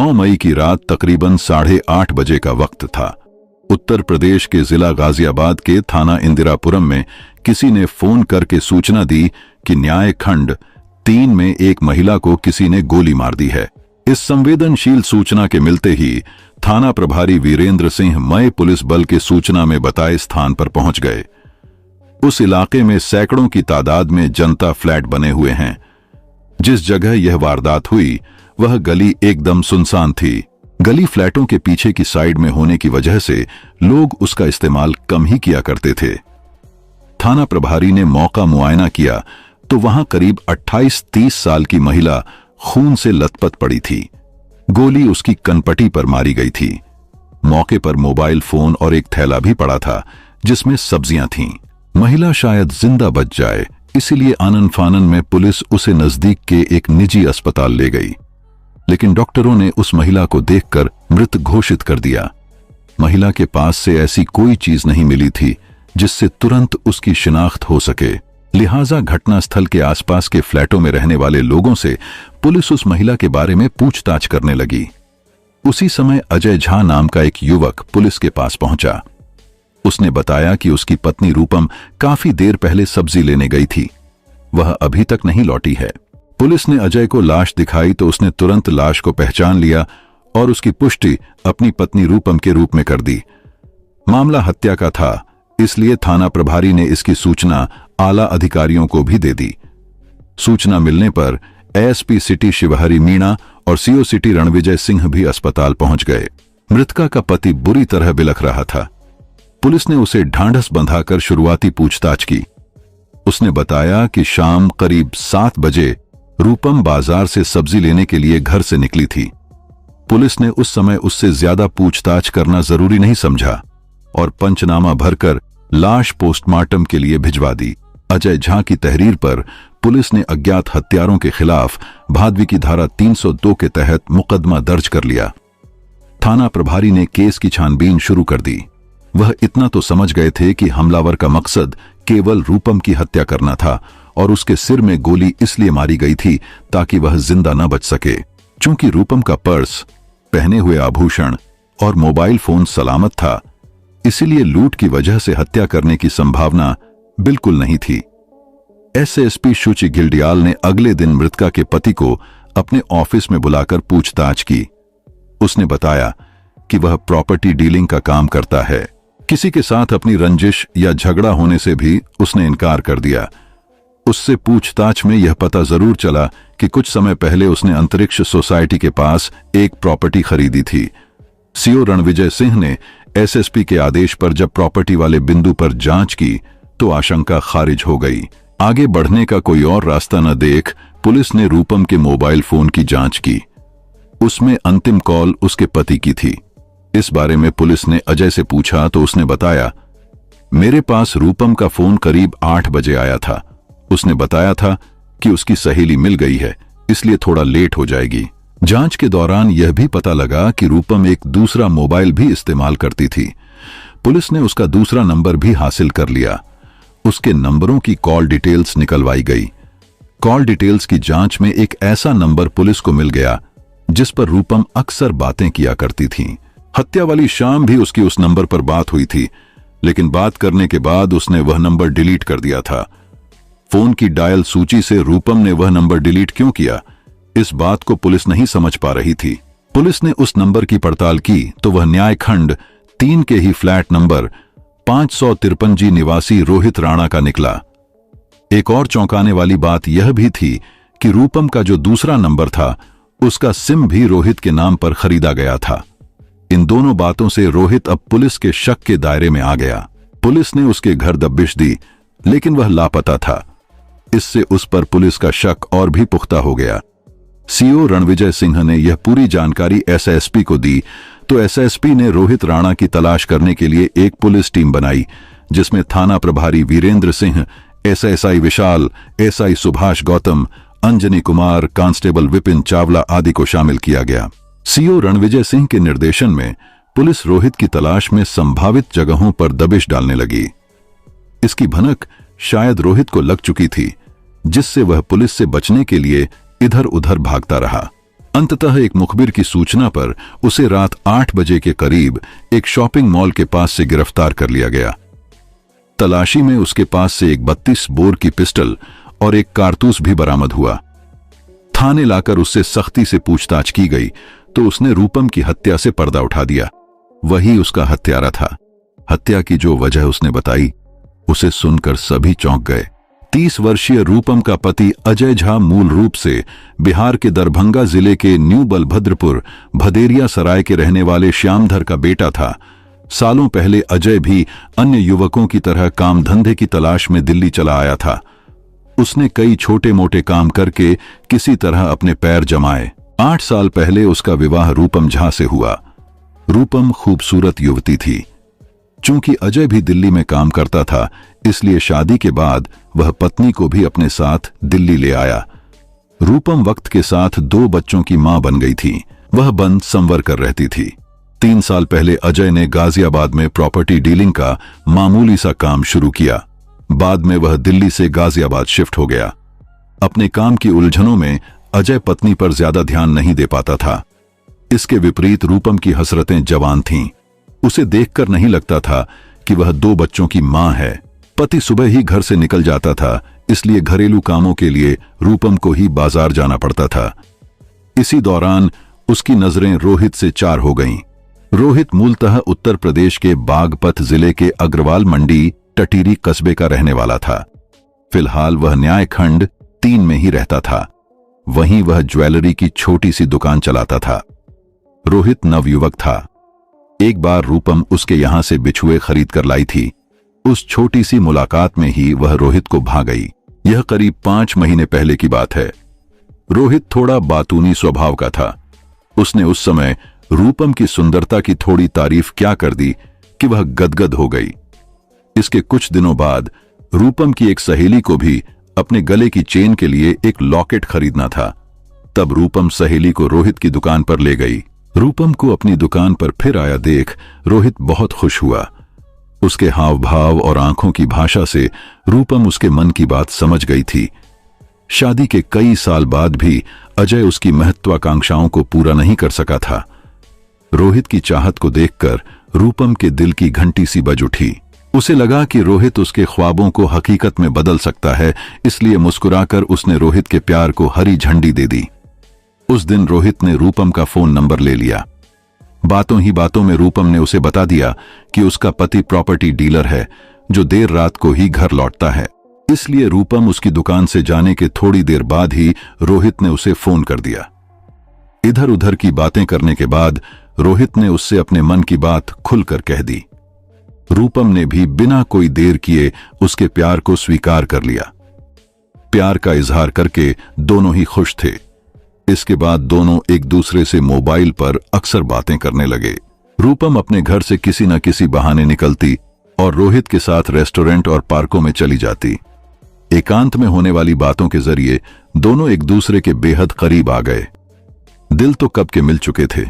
9 मई की रात तकरीबन 8:30 बजे का वक्त था। उत्तर प्रदेश के जिला गाजियाबाद के थाना इंदिरापुरम में किसी ने फोन करके सूचना दी कि न्याय खंड 3 में एक महिला को किसी ने गोली मार दी है। इस संवेदनशील सूचना के मिलते ही थाना प्रभारी वीरेंद्र सिंह मय पुलिस बल के सूचना में बताए स्थान पर पहुंच गए। उस इलाके में सैकड़ों की तादाद में जनता फ्लैट बने हुए हैं। जिस जगह यह वारदात हुई वह गली एकदम सुनसान थी। गली फ्लैटों के पीछे की साइड में होने की वजह से लोग उसका इस्तेमाल कम ही किया करते थे। थाना प्रभारी ने मौका मुआयना किया तो वहां करीब 28-30 साल की महिला खून से लथपथ पड़ी थी। गोली उसकी कनपटी पर मारी गई थी। मौके पर मोबाइल फोन और एक थैला भी पड़ा था जिसमें सब्जियां थीं। महिला शायद जिंदा बच जाए, इसीलिए आनन फानन में पुलिस उसे नजदीक के एक निजी अस्पताल ले गई, लेकिन डॉक्टरों ने उस महिला को देखकर मृत घोषित कर दिया। महिला के पास से ऐसी कोई चीज नहीं मिली थी जिससे तुरंत उसकी शिनाख्त हो सके। लिहाजा घटनास्थल के आसपास के फ्लैटों में रहने वाले लोगों से पुलिस उस महिला के बारे में पूछताछ करने लगी। उसी समय अजय झा नाम का एक युवक पुलिस के पास पहुंचा। उसने बताया कि उसकी पत्नी रूपम काफी देर पहले सब्जी लेने गई थी। वह अभी तक नहीं लौटी है। पुलिस ने अजय को लाश दिखाई तो उसने तुरंत लाश को पहचान लिया और उसकी पुष्टि अपनी पत्नी रूपम के रूप में कर दी। मामला हत्या का था, इसलिए थाना प्रभारी ने इसकी सूचना आला अधिकारियों को भी दे दी। सूचना मिलने पर एएसपी सिटी शिवहरी मीणा और सीओ सिटी रणविजय सिंह भी अस्पताल पहुंच गए। मृतका का पति बुरी तरह बिलख रहा था। पुलिस ने उसे ढांढस बंधाकर शुरुआती पूछताछ की। उसने बताया कि शाम करीब 7 बजे रूपम बाजार से सब्जी लेने के लिए घर से निकली थी। पुलिस ने उस समय उससे ज्यादा पूछताछ करना जरूरी नहीं समझा और पंचनामा भरकर लाश पोस्टमार्टम के लिए भिजवा दी। अजय झा की तहरीर पर पुलिस ने अज्ञात हत्यारों के खिलाफ भादवी की धारा 302 के तहत मुकदमा दर्ज कर लिया। थाना प्रभारी ने केस की छानबीन शुरू कर दी। वह इतना तो समझ गए थे कि हमलावर का मकसद केवल रूपम की हत्या करना था और उसके सिर में गोली इसलिए मारी गई थी ताकि वह जिंदा न बच सके। चूंकि रूपम का पर्स, पहने हुए आभूषण और मोबाइल फोन सलामत था, इसीलिए लूट की वजह से हत्या करने की संभावना बिल्कुल नहीं थी। एसएसपी शुचि गिल्डियाल ने अगले दिन मृतका के पति को अपने ऑफिस में बुलाकर पूछताछ की। उसने बताया कि वह प्रॉपर्टी डीलिंग का काम करता है। किसी के साथ अपनी रंजिश या झगड़ा होने से भी उसने इनकार कर दिया। उससे पूछताछ में यह पता जरूर चला कि कुछ समय पहले उसने अंतरिक्ष सोसाइटी के पास एक प्रॉपर्टी खरीदी थी। सीओ रणविजय सिंह ने एसएसपी के आदेश पर जब प्रॉपर्टी वाले बिंदु पर जांच की तो आशंका खारिज हो गई। आगे बढ़ने का कोई और रास्ता न देख पुलिस ने रूपम के मोबाइल फोन की जांच की। उसमें अंतिम कॉल उसके पति की थी। इस बारे में पुलिस ने अजय से पूछा तो उसने बताया, मेरे पास रूपम का फोन करीब 8 बजे आया था। उसने बताया था कि उसकी सहेली मिल गई है, इसलिए थोड़ा लेट हो जाएगी। जांच के दौरान यह भी पता लगा कि रूपम एक दूसरा मोबाइल भी इस्तेमाल करती थी। पुलिस ने उसका दूसरा नंबर भी हासिल कर लिया। उसके नंबरों की कॉल डिटेल्स निकलवाई गई। कॉल डिटेल्स की जांच में एक ऐसा नंबर पुलिस को मिल गया जिस पर रूपम अक्सर बातें किया करती थीं। हत्या वाली शाम भी उसकी उस नंबर पर बात हुई थी, लेकिन बात करने के बाद उसने वह नंबर डिलीट कर दिया था। फोन की डायल सूची से रूपम ने वह नंबर डिलीट क्यों किया, इस बात को पुलिस नहीं समझ पा रही थी। पुलिस ने उस नंबर की पड़ताल की तो वह न्याय खंड 3 के ही फ्लैट नंबर 553 निवासी रोहित राणा का निकला। एक और चौंकाने वाली बात यह भी थी कि रूपम का जो दूसरा नंबर था उसका सिम भी रोहित के नाम पर खरीदा गया था। इन दोनों बातों से रोहित अब पुलिस के शक के दायरे में आ गया। पुलिस ने उसके घर दबिश दी, लेकिन वह लापता था। इससे उस पर पुलिस का शक और भी पुख्ता हो गया। सीओ रणविजय सिंह ने यह पूरी जानकारी एसएसपी को दी तो एसएसपी ने रोहित राणा की तलाश करने के लिए एक पुलिस टीम बनाई, जिसमें थाना प्रभारी वीरेंद्र सिंह, एसएसआई विशाल, एसआई सुभाष गौतम, अंजनी कुमार, कांस्टेबल विपिन चावला आदि को शामिल किया गया। सीओ रणविजय सिंह के निर्देशन में पुलिस रोहित की तलाश में संभावित जगहों पर दबिश डालने लगी। इसकी भनक शायद रोहित को लग चुकी थी, जिससे वह पुलिस से बचने के लिए इधर उधर भागता रहा। अंततः एक मुखबिर की सूचना पर उसे रात 8 बजे के करीब एक शॉपिंग मॉल के पास से गिरफ्तार कर लिया गया। तलाशी में उसके पास से एक 32 बोर की पिस्टल और एक कारतूस भी बरामद हुआ। थाने लाकर उससे सख्ती से पूछताछ की गई तो उसने रूपम की हत्या से पर्दा उठा दिया। वही उसका हत्यारा था। हत्या की जो वजह उसने बताई, उसे सुनकर सभी चौंक गए। 30 वर्षीय रूपम का पति अजय झा मूल रूप से बिहार के दरभंगा जिले के न्यू बलभद्रपुर भदेरिया सराय के रहने वाले श्यामधर का बेटा था। सालों पहले अजय भी अन्य युवकों की तरह काम धंधे की तलाश में दिल्ली चला आया था। उसने कई छोटे मोटे काम करके किसी तरह अपने पैर जमाए। 8 साल पहले उसका विवाह रूपम झा से हुआ। रूपम खूबसूरत युवती थी। चूंकि अजय भी दिल्ली में काम करता था, इसलिए शादी के बाद वह पत्नी को भी अपने साथ दिल्ली ले आया। रूपम वक्त के साथ 2 बच्चों की मां बन गई थी। वह बंद संवर कर रहती थी। 3 साल पहले अजय ने गाजियाबाद में प्रॉपर्टी डीलिंग का मामूली सा काम शुरू किया। बाद में वह दिल्ली से गाजियाबाद शिफ्ट हो गया। अपने काम की उलझनों में अजय पत्नी पर ज्यादा ध्यान नहीं दे पाता था। इसके विपरीत रूपम की हसरतें जवान थीं। उसे देखकर नहीं लगता था कि वह 2 बच्चों की मां है। पति सुबह ही घर से निकल जाता था, इसलिए घरेलू कामों के लिए रूपम को ही बाजार जाना पड़ता था। इसी दौरान उसकी नजरें रोहित से चार हो गईं। रोहित मूलतः उत्तर प्रदेश के बागपत जिले के अग्रवाल मंडी टटीरी कस्बे का रहने वाला था। फिलहाल वह न्याय खंड 3 में ही रहता था। वहीं वह ज्वेलरी की छोटी सी दुकान चलाता था। रोहित नवयुवक था। एक बार रूपम उसके यहां से बिछुए खरीद कर लाई थी। उस छोटी सी मुलाकात में ही वह रोहित को भा गई। यह करीब 5 महीने पहले की बात है। रोहित थोड़ा बातूनी स्वभाव का था। उसने उस समय रूपम की सुंदरता की थोड़ी तारीफ क्या कर दी कि वह गदगद हो गई। इसके कुछ दिनों बाद रूपम की एक सहेली को भी अपने गले की चेन के लिए एक लॉकेट खरीदना था। तब रूपम सहेली को रोहित की दुकान पर ले गई। रूपम को अपनी दुकान पर फिर आया देख रोहित बहुत खुश हुआ। उसके हाव भाव और आंखों की भाषा से रूपम उसके मन की बात समझ गई थी। शादी के कई साल बाद भी अजय उसकी महत्वाकांक्षाओं को पूरा नहीं कर सका था। रोहित की चाहत को देखकर रूपम के दिल की घंटी सी बज उठी। उसे लगा कि रोहित उसके ख्वाबों को हकीकत में बदल सकता है, इसलिए मुस्कुराकर उसने रोहित के प्यार को हरी झंडी दे दी। उस दिन रोहित ने रूपम का फोन नंबर ले लिया। बातों ही बातों में रूपम ने उसे बता दिया कि उसका पति प्रॉपर्टी डीलर है जो देर रात को ही घर लौटता है। इसलिए रूपम उसकी दुकान से जाने के थोड़ी देर बाद ही रोहित ने उसे फोन कर दिया। इधर उधर की बातें करने के बाद रोहित ने उससे अपने मन की बात खुलकर कह दी। रूपम ने भी बिना कोई देर किए उसके प्यार को स्वीकार कर लिया। प्यार का इजहार करके दोनों ही खुश थे। इसके बाद दोनों एक दूसरे से मोबाइल पर अक्सर बातें करने लगे। रूपम अपने घर से किसी न किसी बहाने निकलती और रोहित के साथ रेस्टोरेंट और पार्कों में चली जाती। एकांत में होने वाली बातों के जरिए दोनों एक दूसरे के बेहद करीब आ गए। दिल तो कब के मिल चुके थे।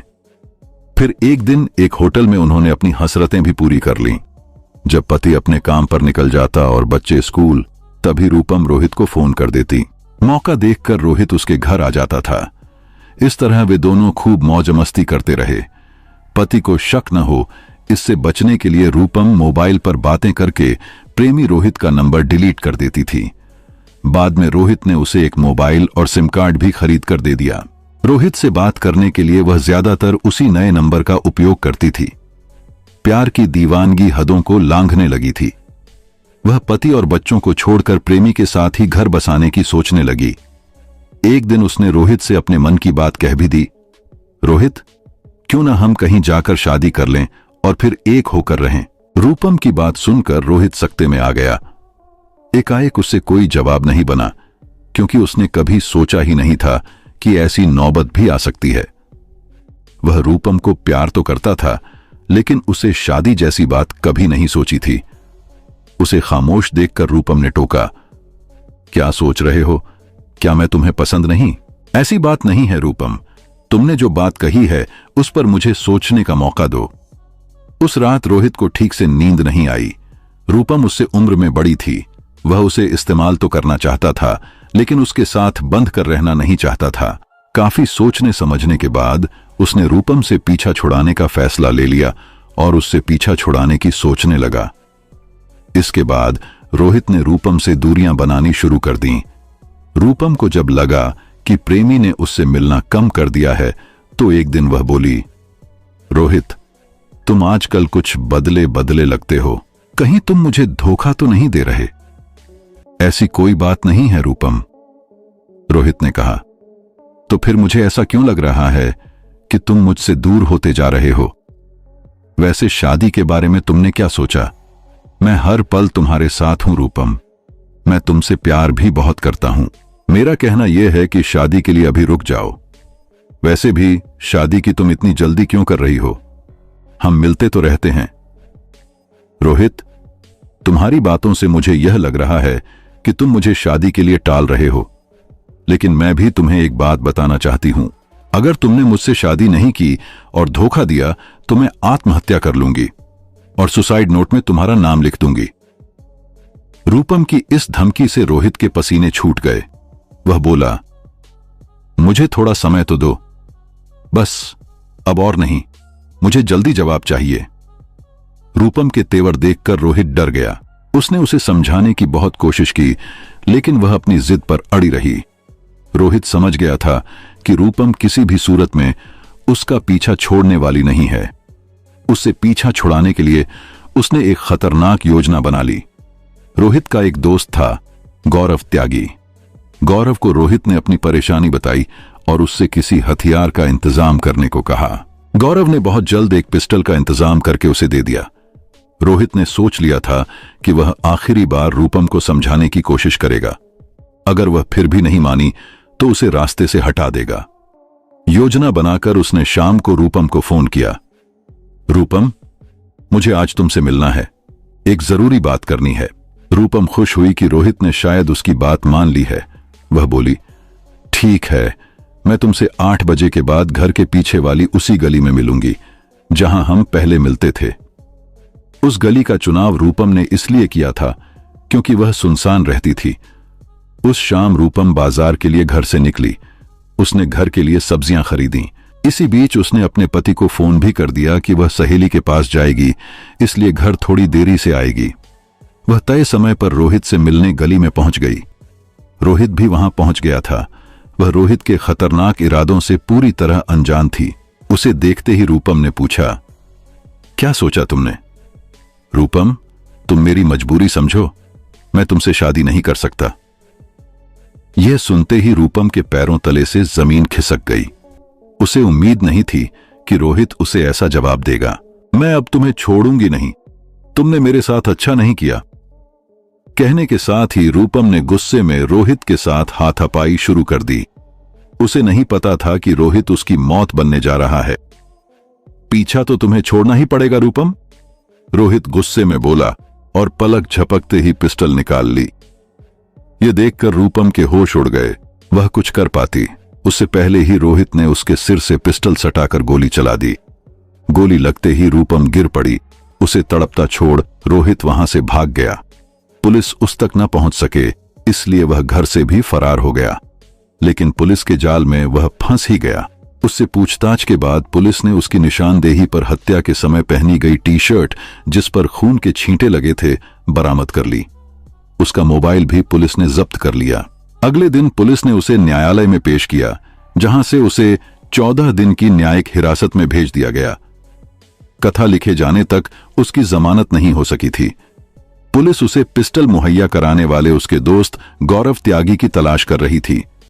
फिर एक दिन एक होटल में उन्होंने अपनी हसरतें भी पूरी कर लीं। जब पति अपने काम पर निकल जाता और बच्चे स्कूल, तभी रूपम रोहित को फोन कर देती। मौका देखकर रोहित उसके घर आ जाता था। इस तरह वे दोनों खूब मौज मस्ती करते रहे। पति को शक न हो, इससे बचने के लिए रूपम मोबाइल पर बातें करके प्रेमी रोहित का नंबर डिलीट कर देती थी। बाद में रोहित ने उसे एक मोबाइल और सिम कार्ड भी खरीद कर दे दिया। रोहित से बात करने के लिए वह ज्यादातर उसी नए नंबर का उपयोग करती थी। प्यार की दीवानगी हदों को लांघने लगी थी। वह पति और बच्चों को छोड़कर प्रेमी के साथ ही घर बसाने की सोचने लगी। एक दिन उसने रोहित से अपने मन की बात कह भी दी। रोहित, क्यों ना हम कहीं जाकर शादी कर लें और फिर एक होकर रहें। रूपम की बात सुनकर रोहित सकते में आ गया। एकाएक उससे कोई जवाब नहीं बना, क्योंकि उसने कभी सोचा ही नहीं था कि ऐसी नौबत भी आ सकती है। वह रूपम को प्यार तो करता था, लेकिन उसे शादी जैसी बात कभी नहीं सोची थी। उसे खामोश देखकर रूपम ने टोका, क्या सोच रहे हो? क्या मैं तुम्हें पसंद नहीं? ऐसी बात नहीं है रूपम, तुमने जो बात कही है उस पर मुझे सोचने का मौका दो। उस रात रोहित को ठीक से नींद नहीं आई। रूपम उससे उम्र में बड़ी थी। वह उसे इस्तेमाल तो करना चाहता था, लेकिन उसके साथ बंध कर रहना नहीं चाहता था। काफी सोचने समझने के बाद उसने रूपम से पीछा छुड़ाने का फैसला ले लिया और उससे पीछा छुड़ाने की सोचने लगा। इसके बाद रोहित ने रूपम से दूरियां बनानी शुरू कर दी। रूपम को जब लगा कि प्रेमी ने उससे मिलना कम कर दिया है तो एक दिन वह बोली, रोहित, तुम आजकल कुछ बदले बदले लगते हो, कहीं तुम मुझे धोखा तो नहीं दे रहे? ऐसी कोई बात नहीं है रूपम, रोहित ने कहा। तो फिर मुझे ऐसा क्यों लग रहा है कि तुम मुझसे दूर होते जा रहे हो? वैसे शादी के बारे में तुमने क्या सोचा? मैं हर पल तुम्हारे साथ हूं रूपम, मैं तुमसे प्यार भी बहुत करता हूं। मेरा कहना यह है कि शादी के लिए अभी रुक जाओ। वैसे भी शादी की तुम इतनी जल्दी क्यों कर रही हो? हम मिलते तो रहते हैं। रोहित, तुम्हारी बातों से मुझे यह लग रहा है कि तुम मुझे शादी के लिए टाल रहे हो, लेकिन मैं भी तुम्हें एक बात बताना चाहती हूं। अगर तुमने मुझसे शादी नहीं की और धोखा दिया तो मैं आत्महत्या कर लूंगी और सुसाइड नोट में तुम्हारा नाम लिख दूंगी। रूपम की इस धमकी से रोहित के पसीने छूट गए। वह बोला, मुझे थोड़ा समय तो दो, बस, अब और नहीं, मुझे जल्दी जवाब चाहिए। रूपम के तेवर देखकर रोहित डर गया। उसने उसे समझाने की बहुत कोशिश की, लेकिन वह अपनी जिद पर अड़ी रही। रोहित समझ गया था कि रूपम किसी भी सूरत में उसका पीछा छोड़ने वाली नहीं है। उससे पीछा छुड़ाने के लिए उसने एक खतरनाक योजना बना ली। रोहित का एक दोस्त था, गौरव त्यागी। गौरव को रोहित ने अपनी परेशानी बताई और उससे किसी हथियार का इंतजाम करने को कहा। गौरव ने बहुत जल्द एक पिस्टल का इंतजाम करके उसे दे दिया। रोहित ने सोच लिया था कि वह आखिरी बार रूपम को समझाने की कोशिश करेगा। अगर वह फिर भी नहीं मानी तो उसे रास्ते से हटा देगा। योजना बनाकर उसने शाम को रूपम को फोन किया। रूपम, मुझे आज तुमसे मिलना है, एक जरूरी बात करनी है। रूपम खुश हुई कि रोहित ने शायद उसकी बात मान ली है। वह बोली, ठीक है, मैं तुमसे 8 बजे के बाद घर के पीछे वाली उसी गली में मिलूंगी जहां हम पहले मिलते थे। उस गली का चुनाव रूपम ने इसलिए किया था क्योंकि वह सुनसान रहती थी। उस शाम रूपम बाजार के लिए घर से निकली। उसने घर के लिए सब्जियां खरीदी। इसी बीच उसने अपने पति को फोन भी कर दिया कि वह सहेली के पास जाएगी, इसलिए घर थोड़ी देरी से आएगी। वह तय समय पर रोहित से मिलने गली में पहुंच गई। रोहित भी वहां पहुंच गया था। वह रोहित के खतरनाक इरादों से पूरी तरह अनजान थी। उसे देखते ही रूपम ने पूछा, क्या सोचा तुमने? रूपम, तुम मेरी मजबूरी समझो, मैं तुमसे शादी नहीं कर सकता। यह सुनते ही रूपम के पैरों तले से जमीन खिसक गई। उसे उम्मीद नहीं थी कि रोहित उसे ऐसा जवाब देगा। मैं अब तुम्हें छोड़ूंगी नहीं, तुमने मेरे साथ अच्छा नहीं किया। कहने के साथ ही रूपम ने गुस्से में रोहित के साथ हाथापाई शुरू कर दी। उसे नहीं पता था कि रोहित उसकी मौत बनने जा रहा है। पीछा तो तुम्हें छोड़ना ही पड़ेगा रूपम, रोहित गुस्से में बोला और पलक झपकते ही पिस्टल निकाल ली। यह देखकर रूपम के होश उड़ गए। वह कुछ कर पाती, उससे पहले ही रोहित ने उसके सिर से पिस्टल सटाकर गोली चला दी। गोली लगते ही रूपम गिर पड़ी। उसे तड़पता छोड़ रोहित वहां से भाग गया। पुलिस उस तक न पहुंच सके, इसलिए वह घर से भी फरार हो गया। लेकिन पुलिस के जाल में वह फंस ही गया। उससे पूछताछ के बाद पुलिस ने उसकी निशानदेही पर हत्या के समय पहनी गई टी-शर्ट, जिस पर खून के छींटे लगे थे, बरामद कर ली। उसका मोबाइल भी पुलिस ने जब्त कर लिया। अगले दिन पुलिस ने उसे न्यायालय में पेश किया, जहां से उसे 14 दिन की न्यायिक हिरासत में भेज दिया गया। कथा लिखे जाने तक उसकी जमानत नहीं हो सकी थी। पुलिस उसे पिस्टल मुहैया कराने वाले उसके दोस्त गौरव त्यागी की तलाश कर रही थी।